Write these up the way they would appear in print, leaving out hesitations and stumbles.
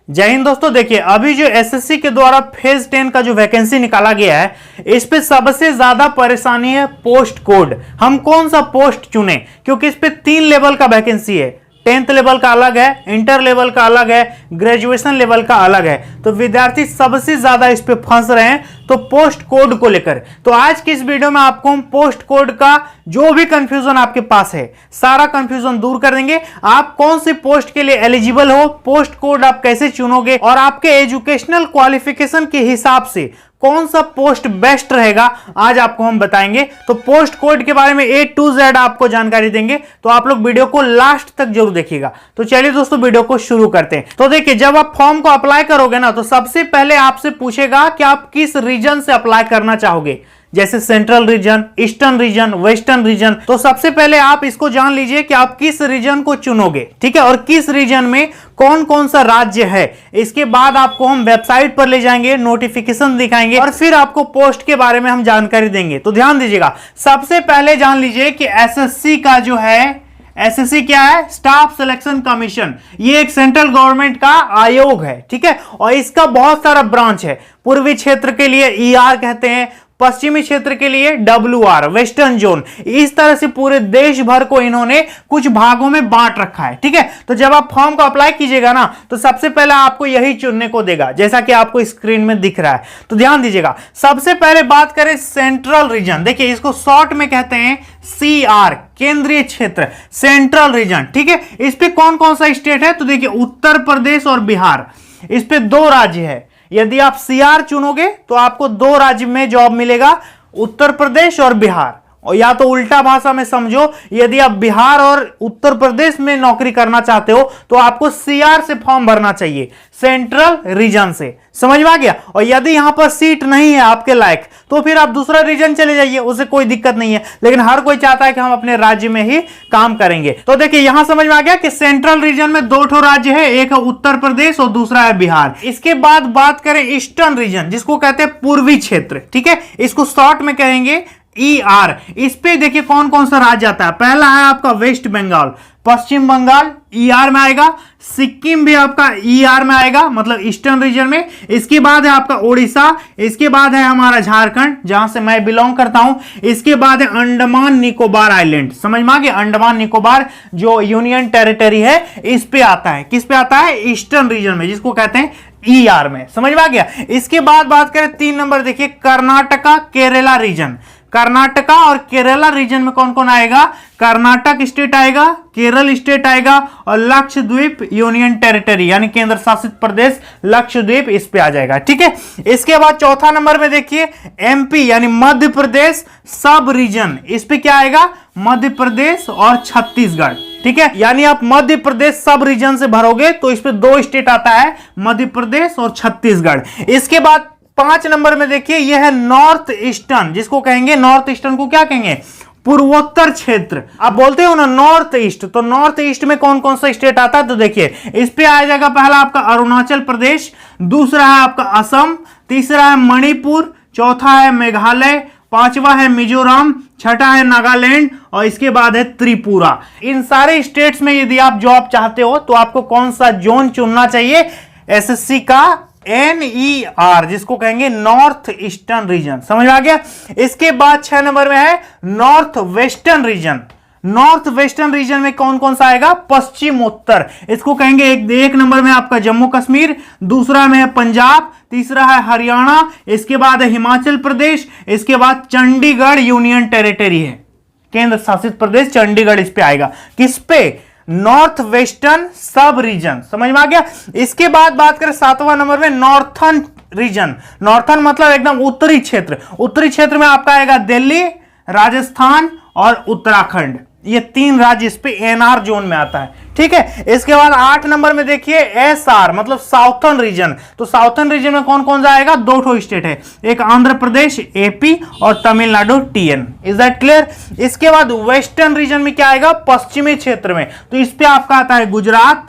जय हिंद दोस्तों। देखिए अभी जो एसएससी के द्वारा फेज 10 का जो वैकेंसी निकाला गया है, इस पे सबसे ज्यादा परेशानी है पोस्ट कोड। हम कौन सा पोस्ट चुने, क्योंकि इस पे 3 लेवल का वैकेंसी है। 10th लेवल का अलग है, इंटर लेवल का अलग है, ग्रेजुएशन लेवल का अलग है। तो विद्यार्थी सबसे ज्यादा इस पे फंस रहे हैं तो पोस्ट कोड को लेकर। तो आज की इस वीडियो में आपको हम पोस्ट कोड का जो भी कंफ्यूजन आपके पास है, सारा कंफ्यूजन दूर कर देंगे। आप कौन सी पोस्ट के लिए एलिजिबल हो, पोस्ट कोड आप कैसे चुनोगे और आपके एजुकेशनल क्वालिफिकेशन के हिसाब से कौन सा पोस्ट बेस्ट रहेगा, आज आपको हम बताएंगे। तो पोस्ट कोड के बारे में A to Z आपको जानकारी देंगे, तो आप लोग वीडियो को लास्ट तक जरूर देखिएगा। तो चलिए दोस्तों वीडियो को शुरू करते हैं। तो देखिए जब आप फॉर्म को अप्लाई करोगे ना, तो सबसे पहले आपसे पूछेगा कि आप किस रीजन से अप्लाई करना चाहोगे, जैसे central region, eastern reason, western region. तो सबसे पहले आप इसको जान लीजिए कि आप किस रीजन को चुनोगे, ठीक है, और किस रीजन में कौन कौन सा राज्य है। इसके बाद आपको हम वेबसाइट पर ले जाएंगे, नोटिफिकेशन दिखाएंगे और फिर आपको पोस्ट के बारे में हम जानकारी देंगे। तो ध्यान दीजिएगा, सबसे पहले जान लीजिए कि एसएससी का जो है, एसएससी क्या है, स्टाफ सिलेक्शन कमीशन। ये एक सेंट्रल गवर्नमेंट का आयोग है, ठीक है, और इसका बहुत सारा ब्रांच है। पूर्वी क्षेत्र के लिए ER कहते हैं, पश्चिमी क्षेत्र के लिए WR, वेस्टर्न जोन। इस तरह से पूरे देश भर को इन्होंने कुछ भागों में बांट रखा है, ठीक है। तो जब आप फॉर्म को अप्लाई कीजिएगा ना, तो सबसे पहले आपको यही चुनने को देगा, जैसा कि आपको स्क्रीन में दिख रहा है। तो ध्यान दीजिएगा, सबसे पहले बात करें सेंट्रल रीजन। देखिए इसको शॉर्ट में कहते हैं CR, केंद्रीय क्षेत्र, सेंट्रल रीजन, ठीक है। इस पे कौन कौन सा स्टेट है, तो देखिए उत्तर प्रदेश और बिहार, इस पे 2 राज्य है। यदि आप CR चुनोगे तो आपको 2 राज्य में जॉब मिलेगा, उत्तर प्रदेश और बिहार। और या तो उल्टा भाषा में समझो, यदि आप बिहार और उत्तर प्रदेश में नौकरी करना चाहते हो तो आपको CR से फॉर्म भरना चाहिए, सेंट्रल रीजन से। समझ में आ गया। और यदि यहां पर सीट नहीं है आपके लायक, तो फिर आप दूसरा रीजन चले जाइए, उससे कोई दिक्कत नहीं है। लेकिन हर कोई चाहता है कि हम अपने राज्य में ही काम करेंगे। तो देखिए यहां समझ में आ गया कि सेंट्रल रीजन में 2 ठो राज्य है, एक है उत्तर प्रदेश और दूसरा है बिहार। इसके बाद बात करें ईस्टर्न रीजन, जिसको कहते हैं पूर्वी क्षेत्र, ठीक है, इसको शॉर्ट में कहेंगे ER। इस पे देखिए कौन कौन सा राज्य आता है। पहला है आपका वेस्ट बंगाल, पश्चिम बंगाल ER में आएगा, सिक्किम भी आपका ER में आएगा, मतलब ईस्टर्न रीजन में। इसके बाद है आपका उड़ीसा, इसके बाद है हमारा झारखंड, जहां से मैं बिलोंग करता हूं। इसके बाद है अंडमान निकोबार आइलैंड। समझ में आ गया, अंडमान निकोबार जो यूनियन टेरिटरी है, इस पे आता है। किस पे आता है, ईस्टर्न रीजन में, जिसको कहते हैं ER में। समझ में आ गया। इसके बाद बात करें 3 नंबर, देखिए कर्नाटका केरला रीजन। कर्नाटका और केरला रीजन में कौन कौन आएगा, कर्नाटक स्टेट आएगा, केरल स्टेट आएगा और लक्षद्वीप यूनियन टेरिटरी यानी केंद्र शासित प्रदेश लक्षद्वीप इस पे आ जाएगा, ठीक है। इसके बाद चौथा नंबर में देखिए MP यानी मध्य प्रदेश सब रीजन। इस पे क्या आएगा, मध्य प्रदेश और छत्तीसगढ़, ठीक है। यानी आप मध्य प्रदेश सब रीजन से भरोगे तो इस पे 2 स्टेट आता है, मध्य प्रदेश और छत्तीसगढ़। इसके बाद 5 नंबर में देखिए यह है नॉर्थ ईस्टर्न, जिसको कहेंगे, नॉर्थ ईस्टर्न को क्या कहेंगे, पूर्वोत्तर क्षेत्र। आप बोलते हो ना नॉर्थ ईस्ट, तो नॉर्थ ईस्ट में कौन कौन सा स्टेट आता है, तो देखिए इस पे आ जाएगा पहला आपका अरुणाचल प्रदेश, दूसरा है आपका असम, तीसरा है मणिपुर, चौथा है मेघालय, 5वां है मिजोरम, छठा है नागालैंड और इसके बाद है त्रिपुरा। इन सारे स्टेट्स में यदि आप जॉब चाहते हो तो आपको कौन सा जोन चुनना चाहिए, SSC का NER, जिसको कहेंगे नॉर्थ ईस्टर्न रीजन। समझ में आ गया। इसके बाद 6 नंबर में है north western region. North western region में कौन कौन सा आएगा, पश्चिम उत्तर, इसको कहेंगे। एक नंबर में आपका जम्मू कश्मीर, दूसरा में है पंजाब, तीसरा है हरियाणा, इसके बाद है हिमाचल प्रदेश, इसके बाद चंडीगढ़ यूनियन टेरिटरी है, केंद्र शासित प्रदेश चंडीगढ़ इस पे आएगा। किस पे, नॉर्थ वेस्टर्न सब रीजन। समझ में आ गया। इसके बाद बात करें 7वां नंबर में नॉर्थर्न रीजन। नॉर्थर्न मतलब एकदम उत्तरी क्षेत्र। उत्तरी क्षेत्र में आपका आएगा दिल्ली, राजस्थान और उत्तराखंड। ये 3 राज्य इस पे NR जोन में आता है, ठीक है। इसके बाद 8 नंबर में देखिए SR मतलब साउथर्न रीजन। तो साउथर्न रीजन में कौन कौन सा आएगा, 2 ठो स्टेट है, एक आंध्र प्रदेश AP और Tamil Nadu TN। Is that clear. इसके बाद वेस्टर्न रीजन में क्या आएगा, पश्चिमी क्षेत्र में, तो इस पे आपका आता है गुजरात,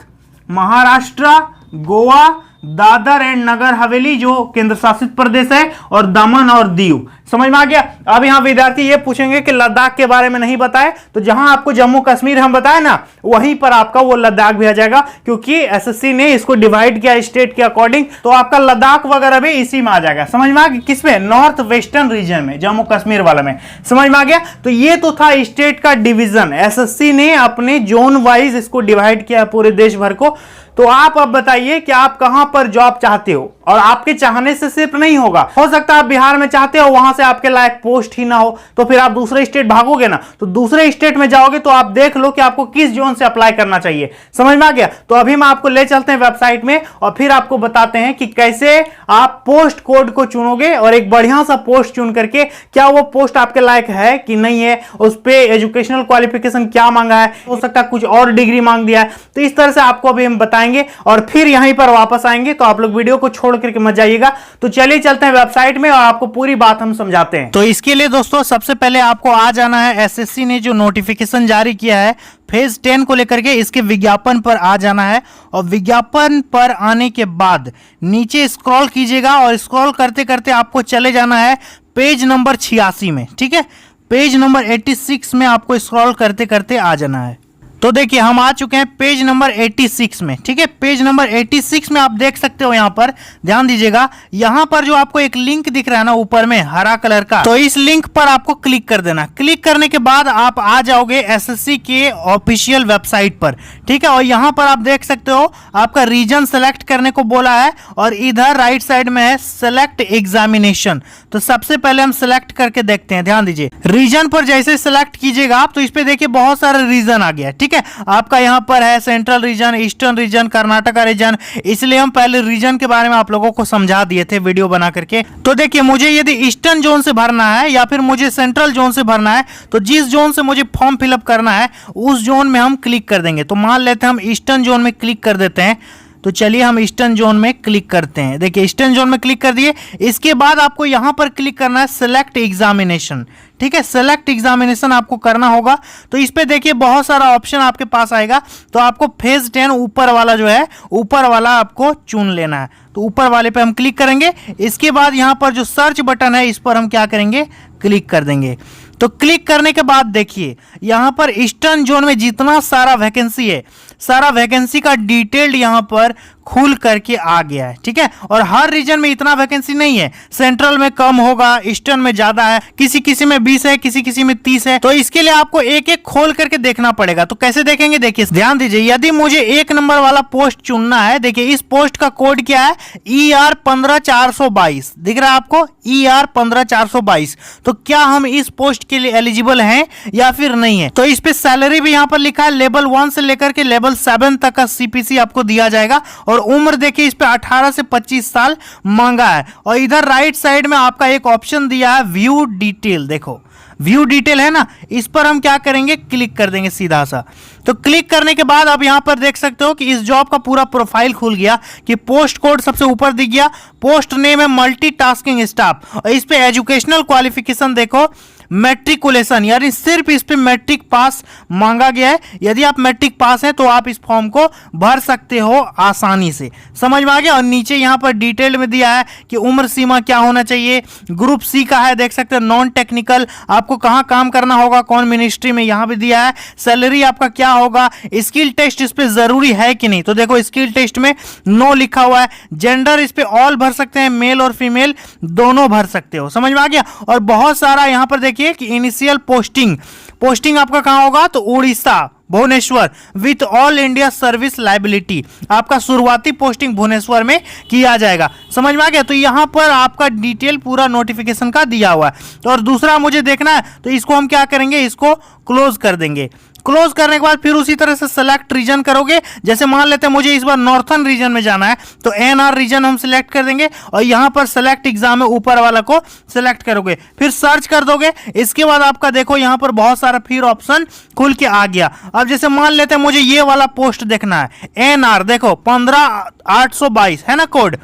महाराष्ट्र, गोवा, दादर एंड नगर हवेली जो केंद्र शासित प्रदेश है, और दमन और दीव। समझ में आ गया। अब यहां विद्यार्थी ये पूछेंगे कि लद्दाख के बारे में नहीं बताए, तो जहां आपको जम्मू कश्मीर हम बताए ना, वहीं पर आपका वो लद्दाख भी आ जाएगा, क्योंकि एसएससी ने इसको डिवाइड किया स्टेट के अकॉर्डिंग, तो आपका लद्दाख वगैरह भी इसी में आ जाएगा। समझ में आ गया, किसमें, नॉर्थ वेस्टर्न रीजन में, जम्मू कश्मीर वाला में। समझ में आ गया। तो ये तो था स्टेट का डिवीजन, एसएससी ने अपने जोन वाइज इसको डिवाइड किया पूरे देश भर को। तो आप अब बताइए कि आप कहां पर जॉब चाहते हो, और आपके चाहने से सिर्फ नहीं होगा, हो सकता है आप बिहार में चाहते हो, वहां से आपके लायक पोस्ट ही ना हो, तो फिर आप दूसरे स्टेट भागोगे ना, तो दूसरे स्टेट में जाओगे तो आप देख लो कि आपको किस जोन से अप्लाई करना चाहिए। समझ में आ गया। तो अभी हम आपको ले चलते हैं वेबसाइट में, और फिर आपको बताते हैं कि कैसे आप पोस्ट कोड को चुनोगे, और एक बढ़िया सा पोस्ट चुन करके क्या वो पोस्ट आपके लायक है कि नहीं है, उस पर एजुकेशनल क्वालिफिकेशन क्या मांगा है, हो सकता है कुछ और डिग्री मांग दिया है। तो इस तरह से आपको अभी हम बताएंगे, और फिर यहीं पर वापस आएंगे। तो आप लोग वीडियो को छोड़ करके मत जाइएगा। तो चलिए चलते हैं वेबसाइट में, और आपको पूरी बात हम समझाते हैं। तो इसके लिए दोस्तों सबसे पहले आपको आ जाना है, एसएससी ने जो नोटिफिकेशन जारी किया है फेज 10 को लेकर के, इसके विज्ञापन पर आ जाना है, और विज्ञापन पर आने के बाद नीचे स्क्रॉल कीजिएगा, और स्क्रॉल करते करते आपको चले जाना है पेज नंबर 86 में। ठीक है, पेज नंबर 86 में आपको स्क्रॉल करते करते आ जाना है। तो देखिए हम आ चुके हैं पेज नंबर 86 में। ठीक है, पेज नंबर 86 में आप देख सकते हो, यहां पर ध्यान दीजिएगा, यहां पर जो आपको एक लिंक दिख रहा है ना ऊपर में हरा कलर का, तो इस लिंक पर आपको क्लिक कर देना। क्लिक करने के बाद आप आ जाओगे एसएससी के ऑफिशियल वेबसाइट पर। ठीक है, और यहां पर आप देख सकते हो आपका रीजन सेलेक्ट करने को बोला है, और इधर राइट साइड में है सेलेक्ट एग्जामिनेशन। तो सबसे पहले हम सेलेक्ट करके देखते हैं। ध्यान दीजिए, रीजन पर जैसे सेलेक्ट कीजिएगा आप, तो इस पे देखिए बहुत सारे रीजन आ गया। ठीक है, आपका यहां पर है central region, eastern region, Karnataka region. इसलिए हम पहले रीजन के बारे में आप लोगों को समझा दिए थे वीडियो बना करके। तो देखिए मुझे यदि ईस्टर्न जोन से भरना है या फिर मुझे सेंट्रल जोन से भरना है, तो जिस जोन से मुझे फॉर्म फिलअप करना है उस जोन में हम क्लिक कर देंगे। तो मान लेते हैं हम ईस्टर्न जोन में क्लिक कर देते हैं। तो चलिए हम ईस्टर्न जोन में क्लिक करते हैं। देखिए ईस्टर्न जोन में क्लिक कर दिए। इसके बाद आपको यहां पर क्लिक करना है सेलेक्ट एग्जामिनेशन। ठीक है, सेलेक्ट एग्जामिनेशन आपको करना होगा। तो इस पे देखिए बहुत सारा ऑप्शन आपके पास आएगा, तो आपको फेज 10 ऊपर वाला जो है, ऊपर वाला आपको चुन लेना है। तो ऊपर वाले पे हम क्लिक करेंगे। इसके बाद यहां पर जो सर्च बटन है इस पर हम क्या करेंगे, क्लिक कर देंगे। तो क्लिक करने के बाद देखिए यहां पर ईस्टर्न जोन में जितना सारा वैकेंसी है, सारा वैकेंसी का डिटेल्ड यहां पर खुल करके आ गया है। ठीक है, और हर रीजन में इतना वैकेंसी नहीं है, सेंट्रल में कम होगा, ईस्टर्न में ज्यादा है, किसी किसी में 20 है, किसी किसी में 30 है। तो इसके लिए आपको एक एक खोल करके देखना पड़ेगा। तो कैसे देखेंगे, देखिए ध्यान दीजिए, यदि मुझे 1 नंबर वाला पोस्ट चुनना है, देखिए इस पोस्ट का कोड क्या है, ER 15422 दिख रहा है आपको, ER 15422। तो क्या हम इस पोस्ट के लिए एलिजिबल हैं या फिर नहीं है। तो इस पे सैलरी भी यहां पर लिखा है, लेवल 1 से लेकर के लेवल 7 तक का CPC आपको दिया जाएगा, और उम्र देखिए इस पे 18 से 25 साल मांगा है। और इधर राइट साइड में आपका एक ऑप्शन दिया है व्यू डिटेल। देखो व्यू डिटेल है ना, इस पर हम क्या करेंगे, क्लिक कर देंगे सीधा सा। तो क्लिक करने के बाद आप यहां पर देख सकते हो कि इस जॉब का पूरा प्रोफाइल खुल गया, कि पोस्ट कोड सबसे ऊपर दिख गया, पोस्ट नेम है मल्टीटास्किंग स्टाफ, और इस पे एजुकेशनल क्वालिफिकेशन देखो मैट्रिकुलेशन, यानी सिर्फ इस पे मैट्रिक पास मांगा गया है। यदि आप मैट्रिक पास हैं तो आप इस फॉर्म को भर सकते हो आसानी से। समझ में आ गया। और नीचे यहां पर डिटेल में दिया है कि उम्र सीमा क्या होना चाहिए, ग्रुप सी का है, देख सकते हो नॉन टेक्निकल, आपको कहां काम करना होगा, कौन मिनिस्ट्री में, यहां भी दिया है, सैलरी आपका क्या होगा, स्किल टेस्ट इस पे जरूरी है कि नहीं, तो देखो स्किल टेस्ट में नो लिखा हुआ है, जेंडर इस पे ऑल भर सकते हैं, मेल और फीमेल दोनों भर सकते हो। समझ में आ गया। और बहुत सारा यहां पर देखिए कि इनिशियल पोस्टिंग आपका कहां होगा, तो Orissa Bhubaneswar with all India service liability, आपका शुरुआती पोस्टिंग भुवनेश्वर में किया जाएगा। समझ में आ गया। तो यहां पर आपका डिटेल पूरा नोटिफिकेशन का दिया हुआ है। तो और दूसरा मुझे देखना है, तो इसको हम क्या करेंगे, इसको क्लोज कर देंगे। क्लोज करने के बाद फिर उसी तरह से सेलेक्ट रीजन करोगे। जैसे मान लेते हैं मुझे इस बार नॉर्थन रीजन में जाना है, तो NR रीजन हम सिलेक्ट कर देंगे, और यहां पर सेलेक्ट एग्जाम में ऊपर वाला को सिलेक्ट करोगे, फिर सर्च कर दोगे। इसके बाद आपका देखो यहां पर बहुत सारा फिर ऑप्शन खुल के आ गया। अब जैसे मान लेते हैं मुझे ये वाला पोस्ट देखना है, NR देखो 15822 है ना कोड,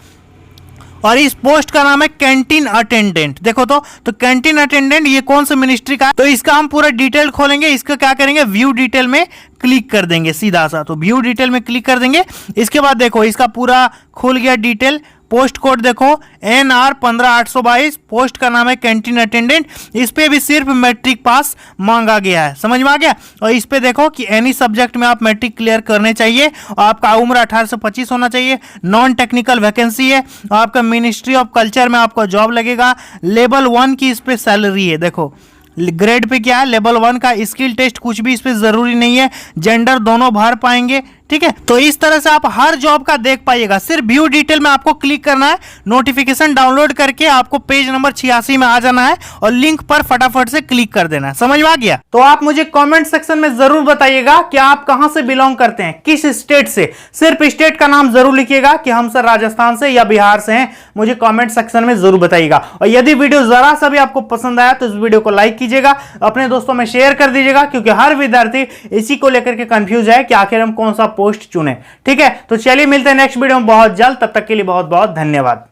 और इस पोस्ट का नाम है कैंटीन अटेंडेंट। देखो तो कैंटीन अटेंडेंट ये कौन सा मिनिस्ट्री का है, तो इसका हम पूरा डिटेल खोलेंगे। इसका क्या करेंगे, व्यू डिटेल में क्लिक कर देंगे सीधा सा। तो व्यू डिटेल में क्लिक कर देंगे। इसके बाद देखो इसका पूरा खुल गया डिटेल। पोस्ट कोड देखो NR 15822, पोस्ट का नाम है कैंटीन अटेंडेंट। इस पे भी सिर्फ मैट्रिक पास मांगा गया है, समझ में आ गया। और इस पे देखो कि एनी सब्जेक्ट में आप मैट्रिक क्लियर करने चाहिए और आपका उम्र 18 से 25 होना चाहिए। नॉन टेक्निकल वैकेंसी है और आपका मिनिस्ट्री ऑफ कल्चर में आपका जॉब लगेगा। लेवल 1 की इस पे सैलरी है। देखो ग्रेड पे क्या है, लेवल 1 का। स्किल टेस्ट कुछ भी इस पे जरूरी नहीं है, जेंडर दोनों भर पाएंगे, ठीक है। तो इस तरह से आप हर जॉब का देख पाइएगा। सिर्फ व्यू डिटेल में आपको क्लिक करना है, नोटिफिकेशन डाउनलोड करके आपको पेज नंबर 86 में आ जाना है और लिंक पर फटाफट से क्लिक कर देना है। समझ में आ गया। तो आप मुझे कमेंट सेक्शन में जरूर बताइएगा कि आप कहां से बिलोंग करते हैं, किस स्टेट से। सिर्फ स्टेट का नाम जरूर लिखिएगा कि हम सर राजस्थान से या बिहार से हैं। मुझे कमेंट सेक्शन में जरूर बताइएगा। और यदि वीडियो जरा सा भी आपको पसंद आया तो इस वीडियो को लाइक कीजिएगा, अपने दोस्तों में शेयर कर दीजिएगा, क्योंकि हर विद्यार्थी इसी को लेकर के कंफ्यूज है कि आखिर हम कौन सा पोस्ट चुने। ठीक है, तो चलिए मिलते हैं नेक्स्ट वीडियो में बहुत जल्द। तब तक के लिए बहुत बहुत धन्यवाद।